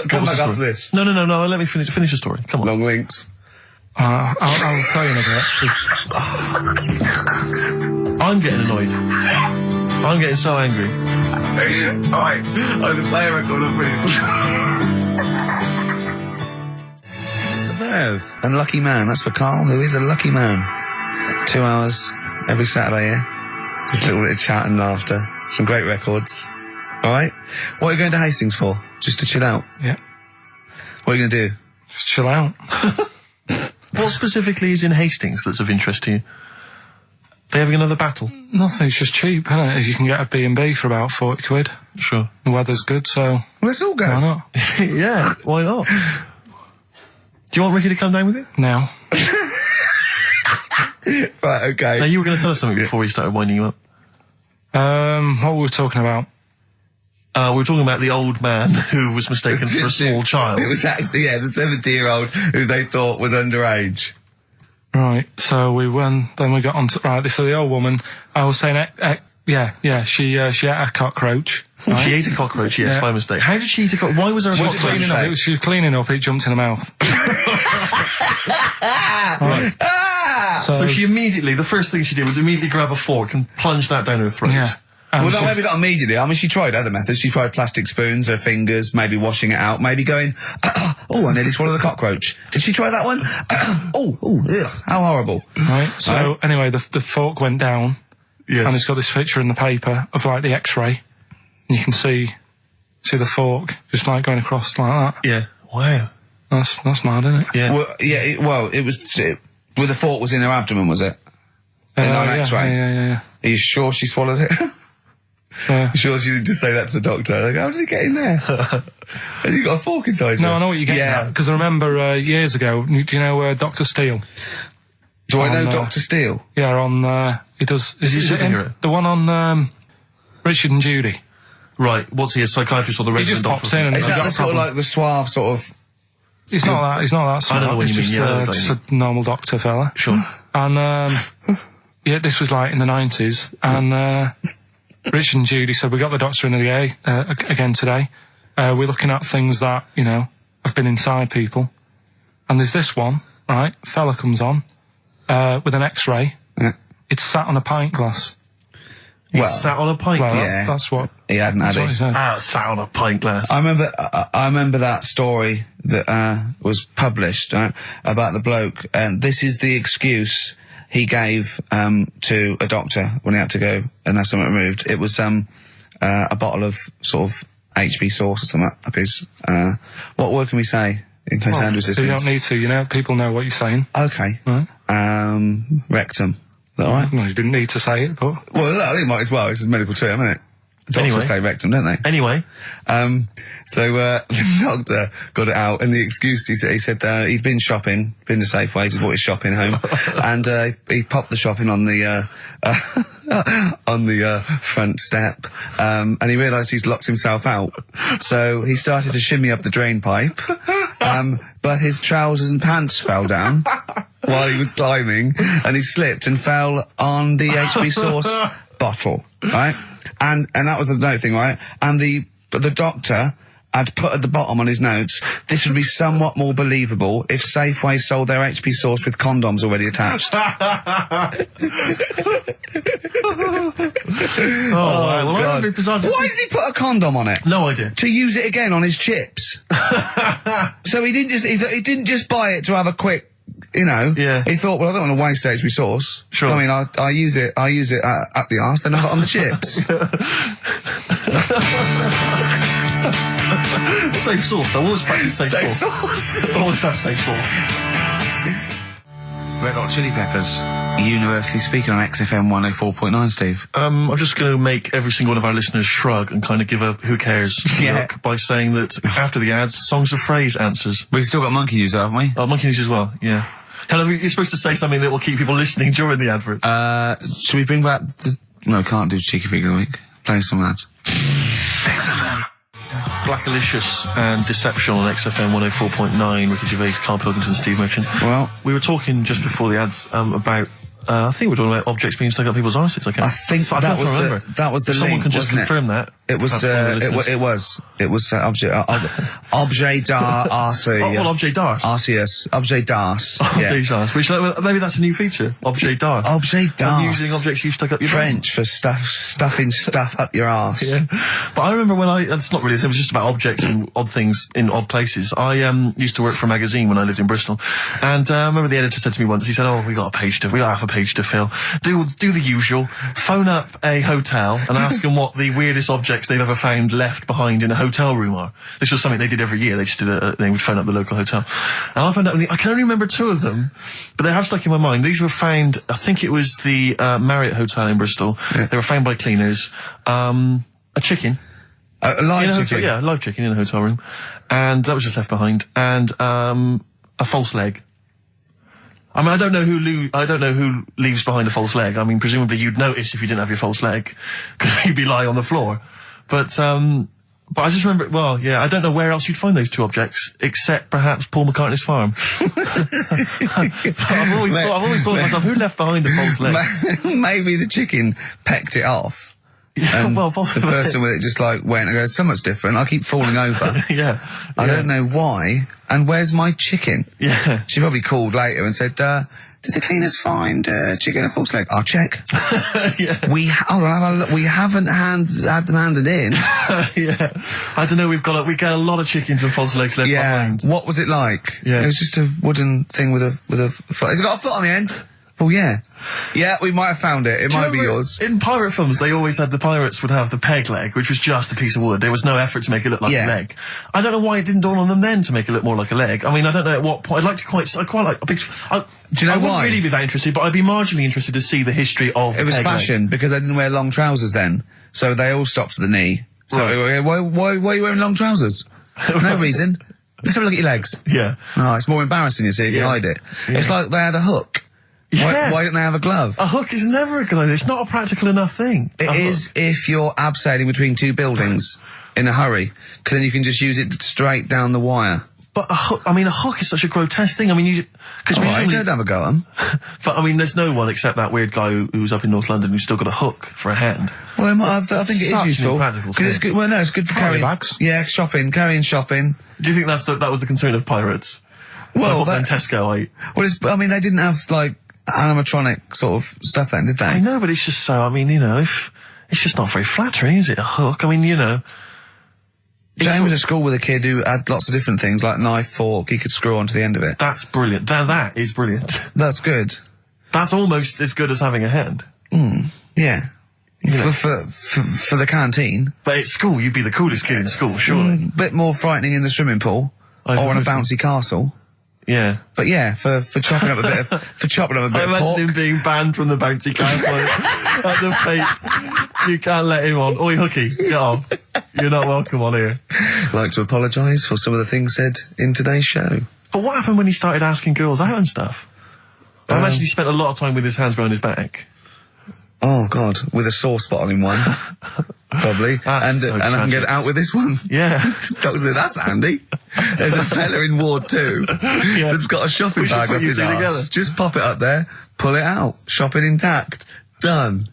Come back after this. No. Let me finish the story. Come on. Long links. I'll tell you in a bit. I'm getting annoyed. I'm getting so angry. Alright, the player record up with Unlucky man, that's for Karl, who is a lucky man. 2 hours every Saturday, yeah? Just a little bit of chat and laughter. Some great records. Alright? What are you going to Hastings for? Just to chill out? Yeah. What are you going to do? Just chill out. What specifically is in Hastings that's of interest to you? They having another battle? Nothing, it's just cheap, isn't it? If you can get a B&B for about 40 quid. Sure. The weather's good, so... Well, let's all go. Why not? Yeah, why not? Do you want Ricky to come down with you? No. Right, okay. Now, you were going to tell us something before we started winding you up. What were we talking about? We were talking about the old man who was mistaken for a small child. It was actually, the 70-year-old who they thought was underage. Right, so then we got on to, right, so the old woman, I was saying, she ate a cockroach. Right? She ate a cockroach, yes, by mistake. How did she eat a cockroach? Why was there a cockroach? She was cleaning up, it jumped in her mouth. Right. So she immediately, the first thing she did was immediately grab a fork and plunge that down her throat. Yeah. Well, maybe not immediately. I mean, she tried other methods. She tried plastic spoons, her fingers, maybe washing it out, maybe going, oh, I nearly swallowed a cockroach. Did she try that one? Ugh, how horrible. Right, so anyway, the fork went down, and it's got this picture in the paper of, like, the X-ray, and you can see the fork just, like, going across like that. Yeah. Wow. That's mad, isn't it? Yeah. Well, it was, well, the fork was in her abdomen, was it? In an X-ray? Yeah. Are you sure she swallowed it? Sure she didn't just say that to the doctor? Like, how did it get in there? And you got a fork inside you? No, I know what you're getting at, because I remember years ago, do you know Dr. Steele? Do I know Dr. Steele? Yeah, on, he does... Is he a superhero? The one on Richard and Judy. Right, what's he, a psychiatrist or the resident doctor? He just pops in and... Is that the sort of like the suave sort of... He's not that smart. I know the one you mean, just a normal doctor fella. Sure. And, this was like in the 90s, and, Rich and Judy said, we got the doctor in again today. We're looking at things that, have been inside people. And there's this one, right? Fella comes on, with an X-ray. Yeah. It's sat on a pint glass. It's sat on a pint glass? That's what... He hadn't had it. Sat on a pint glass. I remember that story that, was published, about the bloke, and this is the excuse he gave to a doctor when he had to go and have something removed. It was a bottle of sort of HB sauce or something up his... what word can we say in case hand resistance? You don't need to, people know what you're saying. Okay. Right. Rectum. Is that all right? No, you didn't need to say it, but... Well, no, he might as well. It's a medical term, isn't it? The doctors say rectum, don't they? Anyway. So the doctor got it out, and the excuse, he said he'd been shopping, been to Safeways, he brought his shopping home, and he popped the shopping on the front step, and he realised he's locked himself out. So he started to shimmy up the drain pipe, but his trousers and pants fell down while he was climbing, and he slipped and fell on the HB sauce bottle, right? And that was the note thing, right? And the doctor had put at the bottom on his notes, this would be somewhat more believable if Safeway sold their HB sauce with condoms already attached. Wow. Well, God. Why did he put a condom on it? No idea. To use it again on his chips. So he didn't just buy it to have a quick, Yeah. He thought, well, I don't want to waste HB sauce. Sure. I mean, I use it at the arse, then I put on the chips. Safe sauce. I always practice safe sauce. Always have safe sauce. Red Hot Chili Peppers. Universally speaking on XFM 104.9, Steve. I'm just going to make every single one of our listeners shrug and kind of give a who cares look by saying that after the ads, Songs of Phrase answers. We've still got Monkey News, haven't we? Oh, Monkey News as well, yeah. Hello, you're supposed to say something that will keep people listening during the advert. Should we bring back the... No, can't do Cheeky Figure of the Week. Play some ads. XFM. Blackalicious and Deception on XFM 104.9. Ricky Gervais, Karl Pilkington, Steve Merchant. Well, we were talking just before the ads about... I think we were talking about objects being stuck up people's arses. I think that was the Someone link, can just confirm that. It was objet d'art. Well, objet d'art. Arceus. Objet d'art. Objet d'art. Which maybe that's a new feature. Objet d'art. Objet d'art. Using objects you've stuck up your French for stuffing stuff up your arse. Yeah. But I remember when it's not really, it was just about objects and odd things in odd places. I used to work for a magazine when I lived in Bristol, and I remember the editor said to me once, he said, "Oh, we got half a page to fill. Do the usual. Phone up a hotel and ask them what the weirdest objects they've ever found left behind in a hotel room are." This was something they did every year. They just they would phone up the local hotel. And I found out, I can only remember 2 of them, but they have stuck in my mind. These were found, I think it was the Marriott Hotel in Bristol. Yeah. They were found by cleaners. A chicken. A live chicken? Yeah, a live chicken in a hotel room. And that was just left behind. And a false leg. I mean, I don't know who leaves behind a false leg. I mean, presumably you'd notice if you didn't have your false leg, because you'd be lying on the floor. But I just remember, well, yeah, I don't know where else you'd find those 2 objects, except perhaps Paul McCartney's farm. I've always thought to myself, who left behind a false leg? Maybe the chicken pecked it off. Yeah, and well, possibly. The person with it just like went and goes, so much different, I keep falling over. Yeah. I don't know why, and where's my chicken? Yeah. She probably called later and said, did the cleaners find chicken and false leg? I'll check. Yeah. We haven't had them handed in. Yeah. I don't know, we get a lot of chickens and false legs left behind. What was it like? Yeah. It was just a wooden thing with a foot. Has it got a foot on the end? Oh, yeah. Yeah, we might have found it. It might be yours. In pirate films, they always had the pirates would have the peg leg, which was just a piece of wood. There was no effort to make it look like a leg. I don't know why it didn't dawn on them then to make it look more like a leg. I mean, I don't know at what point. I quite like a big... Do you know why? I wouldn't really be that interested, but I'd be marginally interested to see the history of it was fashion, because they didn't wear long trousers then. So they all stopped at the knee. So why are you wearing long trousers? No reason. Let's have a look at your legs. Yeah. Oh, it's more embarrassing, you see, if you hide it. Yeah. It's like they had a hook. Yeah. Why didn't they have a glove? A hook is never a good idea. It's not a practical enough thing. It is if you're abseiling between 2 buildings in a hurry, because then you can just use it straight down the wire. But a hook is such a grotesque thing. I mean, I don't have a go at them. But, I mean, there's no one except that weird guy who's up in North London who's still got a hook for a hand. Well, I think it is useful. It's good. Well, no, it's good for carrying bags. Yeah, carrying shopping. Do you think that was the concern of pirates? Well, Tesco, they didn't have, like, animatronic sort of stuff then, did they? I know, but it's just so, I mean, it's just not very flattering, is it? A hook? I mean, Jane was at school with a kid who had lots of different things, like knife, fork, he could screw onto the end of it. That's brilliant. That is brilliant. That's good. That's almost as good as having a hand. Yeah. For the canteen. But at school, you'd be the coolest kid in school, surely. Bit more frightening in the swimming pool. Or on a bouncy castle. Yeah. But yeah, for chopping up a bit of, I imagine him being banned from the bouncy castle at the fate. You can't let him on. Oi, Hooky, get off. You're not welcome on here. I'd like to apologise for some of the things said in today's show. But what happened when he started asking girls out and stuff? I imagine he spent a lot of time with his hands behind his back. Oh, God, with a sore spot on him one. Probably. And I can get out with this one. Yeah. Doctor said, that's handy. There's a fella in Ward 2 that's got a shopping bag up his arse. Just pop it up there, pull it out. Shopping intact. Done.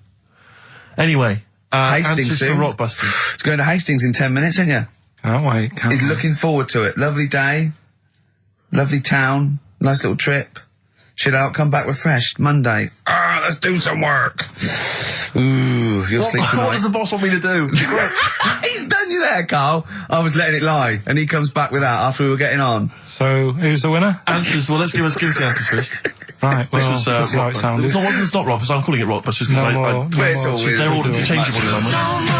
Anyway, Hastings answers soon. for Rockbusters. It's going to Hastings in 10 minutes, isn't you? Can't wait. He's looking forward to it. Lovely day. Lovely town. Nice little trip. Chill out, come back refreshed. Monday. Let's do some work. Ooh, you'll sleep tonight. What does the boss want me to do? He's done you there, Carl. I was letting it lie, and he comes back with that after we were getting on. So, who's the winner? Answers. Well, let's give us the answers first. Right, well, this was that's how it sounded. No, it's not Rockbusters. I'm calling it Rockbusters because they're all interchangeable in my mind.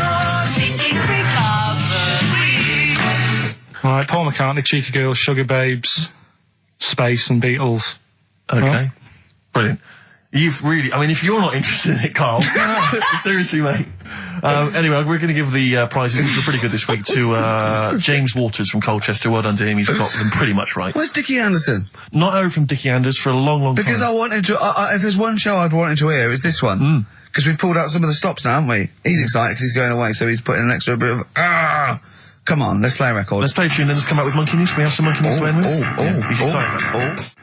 Right, Paul McCartney, Cheeky Girls, Sugar Babes, Space and Beatles. Okay. Brilliant. You've really, I mean, if you're not interested in it, Carl, seriously, mate. Anyway, we're going to give the prizes, which are pretty good this week, to James Waters from Colchester. Well done to him. He's got them pretty much right. Where's Dickie Anderson? Not heard from Dickie Anders for a long, long time. Because I wanted to, if there's one show I'd wanted to hear, it's this one. Because we've pulled out some of the stops now, haven't we? He's excited because he's going away, so he's putting an extra bit of, come on, let's play a record. Let's play a tune, then let's come out with Monkey News. We have some Monkey News to end with. He's excited.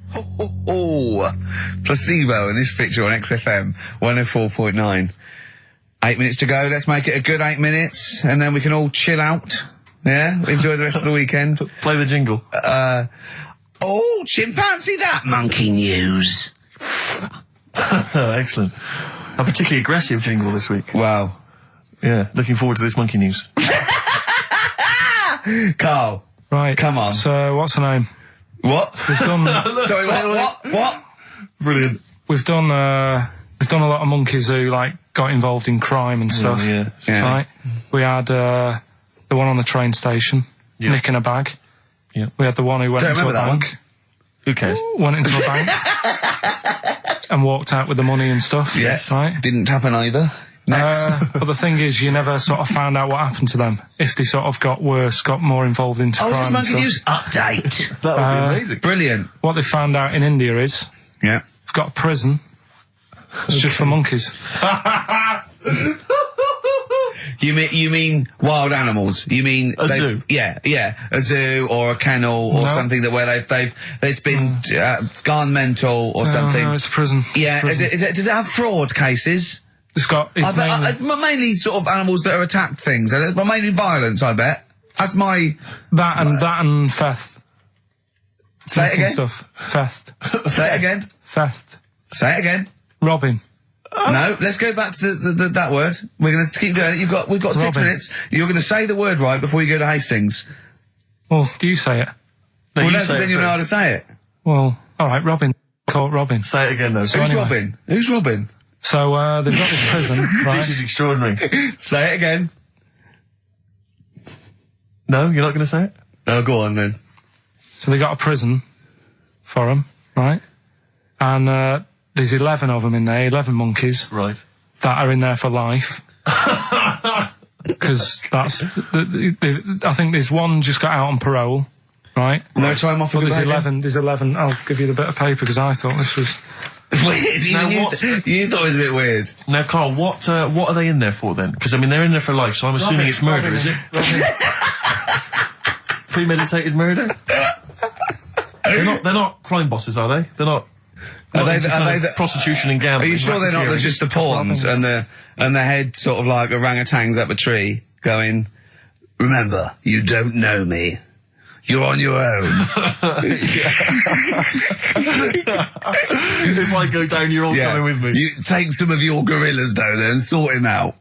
Placebo in this picture on XFM 104.9. 8 minutes to go. Let's make it a good 8 minutes, and then we can all chill out. Yeah, enjoy the rest of the weekend. Play the jingle. Chimpanzee that Monkey News. Excellent. A particularly aggressive jingle this week. Wow. Yeah, looking forward to this Monkey News. Carl. Right. Come on. So, what's her name? What? We've done. Sorry, what? Brilliant. We've done a lot of monkeys who got involved in crime and stuff. Yeah. Right. We had the one on the train station, nicking a bag. Yeah. We had the one who went into a bank. Who cares? Went into a bank and walked out with the money and stuff. Yes. Right. Didn't happen either. Next. But the thing is, you never sort of found out what happened to them. If they sort of got worse, got more involved into crime. This and Monkey stuff. News update. That would be amazing. Brilliant. What they found out in India is Yeah. they've got a prison. It's just for monkeys. You mean wild animals? You mean a zoo? Yeah, a zoo or a kennel or something where it's been gone mental or something. No, it's a prison. Yeah, Prison. Does it have fraud cases? It's mainly sort of animals that are attacked things. Mainly violence, I bet. That's my that and theft. Say it again. Stuff. Theft. Say it again. Theft. Say it again. Robbing. No, let's go back to that word. We're going to keep doing it. We've got 6 minutes. You're going to say the word right before you go to Hastings. Well, do you say it? No, well, then you know how to say it. Well, all right, Robin. Caught Robin. Say it again, though. Who's Robin? Who's Robin? So they've got this prison. Right? This is extraordinary. Say it again. No, you're not going to say it? Oh, go on then. So they got a prison for them, right? And there's 11 of them in there, 11 monkeys. Right. That are in there for life. Because that's... I think there's one just got out on parole, right? No time off for But good there's 11. I'll give you the bit of paper because I thought this was... Weird. You thought it was a bit weird. Now, Carl, what are they in there for then? Because, I mean, they're in there for life, so I'm assuming it's murder, is it? Premeditated murder? They're not crime bosses, are they? They're not... Are they the prostitution and gambling? Are you sure they're not just the pawns and the head sort of like orangutans up a tree going, remember, you don't know me. You're on your own. If I go down, you're all coming with me. You take some of your gorillas down there and sort him out.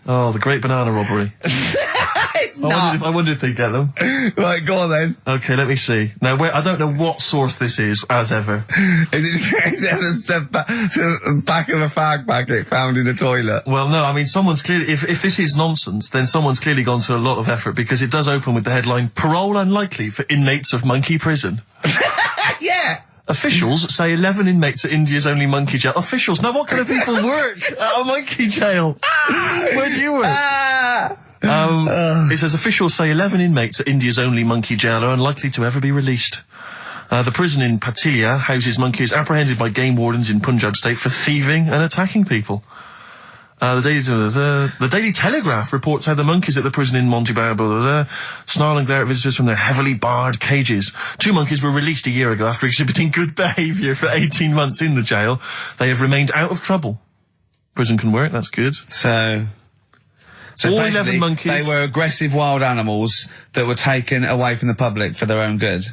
Oh, the great banana robbery. It's not. I wonder if they get them. Right, go on then. Okay, let me see. Now, I don't know what source this is, as ever. Is it the back of a fag packet found in a toilet? Well, no, I mean, someone's clearly... If this is nonsense, then someone's clearly gone to a lot of effort, because it does open with the headline, Parole unlikely for inmates of monkey prison. Yeah. Officials say 11 inmates at India's only monkey jail. Officials? Now, what kind of people work at a monkey jail? Where do you work? It says officials say 11 inmates at India's only monkey jail are unlikely to ever be released. The prison in Patilia houses monkeys apprehended by game wardens in Punjab state for thieving and attacking people. The Daily Telegraph reports how the monkeys at the prison in Montebello snarl and glare at visitors from their heavily barred cages. 2 monkeys were released a year ago after exhibiting good behaviour for 18 months in the jail. They have remained out of trouble. Prison can work, that's good. So all 11 monkeys. They were aggressive wild animals that were taken away from the public for their own good.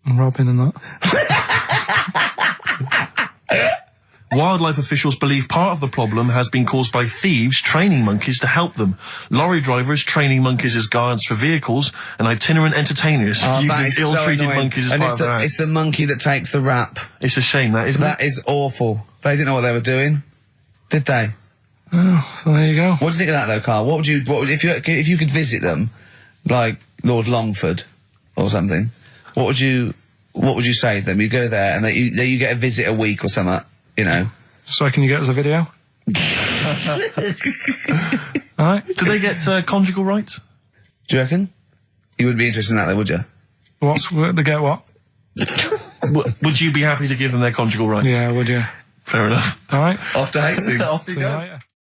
And Robin and that. Wildlife officials believe part of the problem has been caused by thieves training monkeys to help them. Lorry drivers training monkeys as guards for vehicles, and itinerant entertainers using ill-treated monkeys as part of their act. It's the monkey that takes the rap. It's a shame, that, isn't it? That is awful. They didn't know what they were doing, did they? Oh, so there you go. What do you think of that, though, Carl? If you could visit them, like Lord Longford or something? What would you what would you say to them? You go there and that you get a visit a week or something, you know. So can you get us a video? Alright. Do they get conjugal rights? Do you reckon? You wouldn't be interested in that though, would you? They get what? Would you be happy to give them their conjugal rights? Yeah, would you? Fair enough. Alright. Off to Hastings. Off you See you go. later.